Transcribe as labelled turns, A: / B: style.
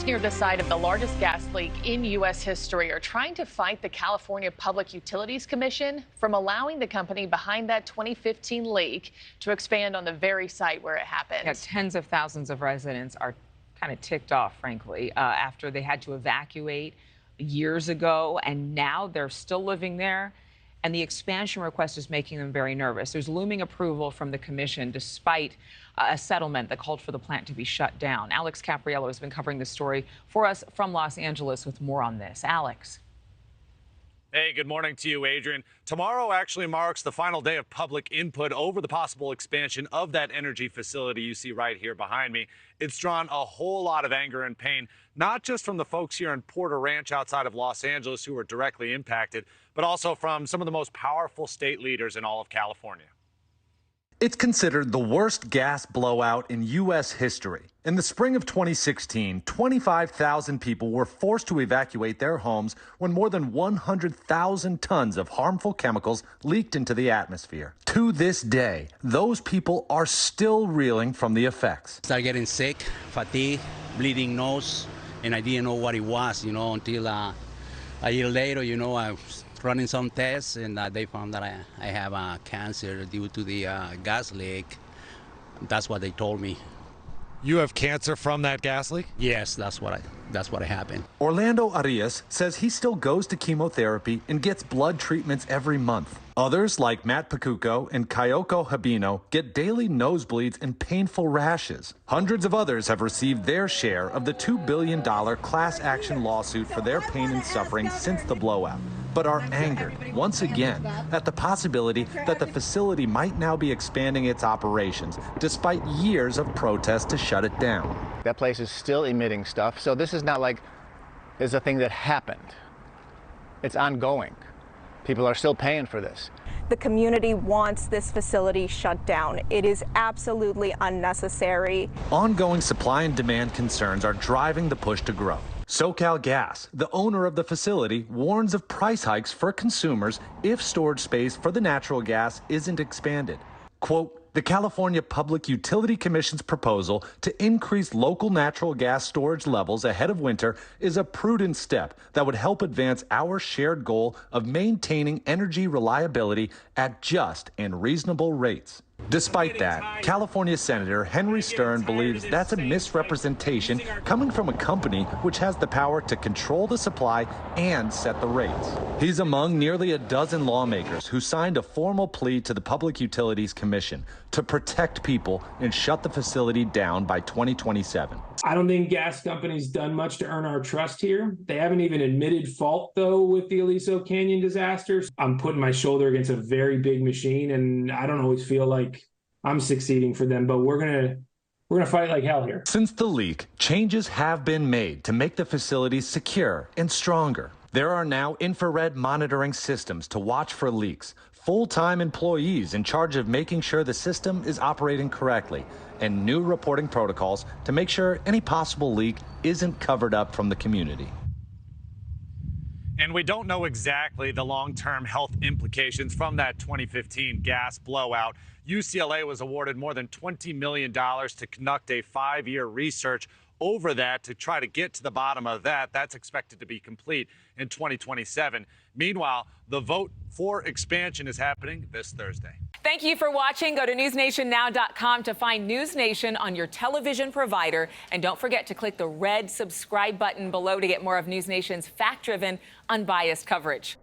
A: near the site of the largest gas leak in U.S. history are trying to fight the California Public Utilities Commission from allowing the company behind that 2015 leak to expand on the very site where it happened.
B: Yeah, tens of thousands of residents are kind of ticked off, frankly, after they had to evacuate years ago, and now they're still living there. And the expansion request is making them very nervous. There's looming approval from the commission despite a settlement that called for the plant to be shut down. Alex Capriello has been covering this story for us from Los Angeles with more on this. Alex.
C: Hey, good morning to you, Adrienne. Tomorrow actually marks the final day of public input over the possible expansion of that energy facility you see right here behind me. It's drawn a whole lot of anger and pain, not just from the folks here in Porter Ranch outside of Los Angeles who are directly impacted, but also from some of the most powerful state leaders in all of California.
D: It's considered the worst gas blowout in U.S. history. In the spring of 2016, 25,000 people were forced to evacuate their homes when more than 100,000 tons of harmful chemicals leaked into the atmosphere. To this day, those people are still reeling from the effects.
E: Started getting sick, fatigue, bleeding nose, and I didn't know what it was, until a year later, I was running some tests, and they found that I have cancer due to the gas leak. That's what they told me.
C: You have cancer from that gas leak?
E: Yes, that's what happened.
D: Orlando Arias says he still goes to chemotherapy and gets blood treatments every month. Others, like Matt Pacuco and Kayoko Habino, get daily nosebleeds and painful rashes. Hundreds of others have received their share of the $2 billion class action lawsuit for their pain and suffering since the blowout, but are angered once again at the possibility that the facility might now be expanding its operations despite years of protests to shut it down.
F: That place is still emitting stuff, so this is not like it's a thing that happened. It's ongoing. People are still paying for this.
G: The community wants this facility shut down. It is absolutely unnecessary.
D: Ongoing supply and demand concerns are driving the push to grow. SoCal Gas, the owner of the facility, warns of price hikes for consumers if storage space for the natural gas isn't expanded. Quote, the California Public Utility Commission's proposal to increase local natural gas storage levels ahead of winter is a prudent step that would help advance our shared goal of maintaining energy reliability at just and reasonable rates. Despite that, California Senator Henry Stern believes that's a misrepresentation coming from a company which has the power to control the supply and set the rates. He's among nearly a dozen lawmakers who signed a formal plea to the Public Utilities Commission to protect people and shut the facility down by 2027.
H: I don't think gas companies done much to earn our trust here. They haven't even admitted fault, though, with the Aliso Canyon disasters. I'm putting my shoulder against a very big machine, and I don't always feel like I'm succeeding for them, but we're gonna fight like hell here.
D: Since the leak, changes have been made to make the facilities secure and stronger. There are now infrared monitoring systems to watch for leaks, full-time employees in charge of making sure the system is operating correctly, and new reporting protocols to make sure any possible leak isn't covered up from the community.
C: And we don't know exactly the long-term health implications from that 2015 gas blowout. UCLA was awarded more than $20 million to conduct a 5-year research over that to try to get to the bottom of that. That's expected to be complete in 2027. Meanwhile, the vote for expansion is happening this Thursday.
B: Thank you for watching. Go to newsnationnow.com to find NewsNation on your television provider. And don't forget to click the red subscribe button below to get more of NewsNation's fact-driven, unbiased coverage.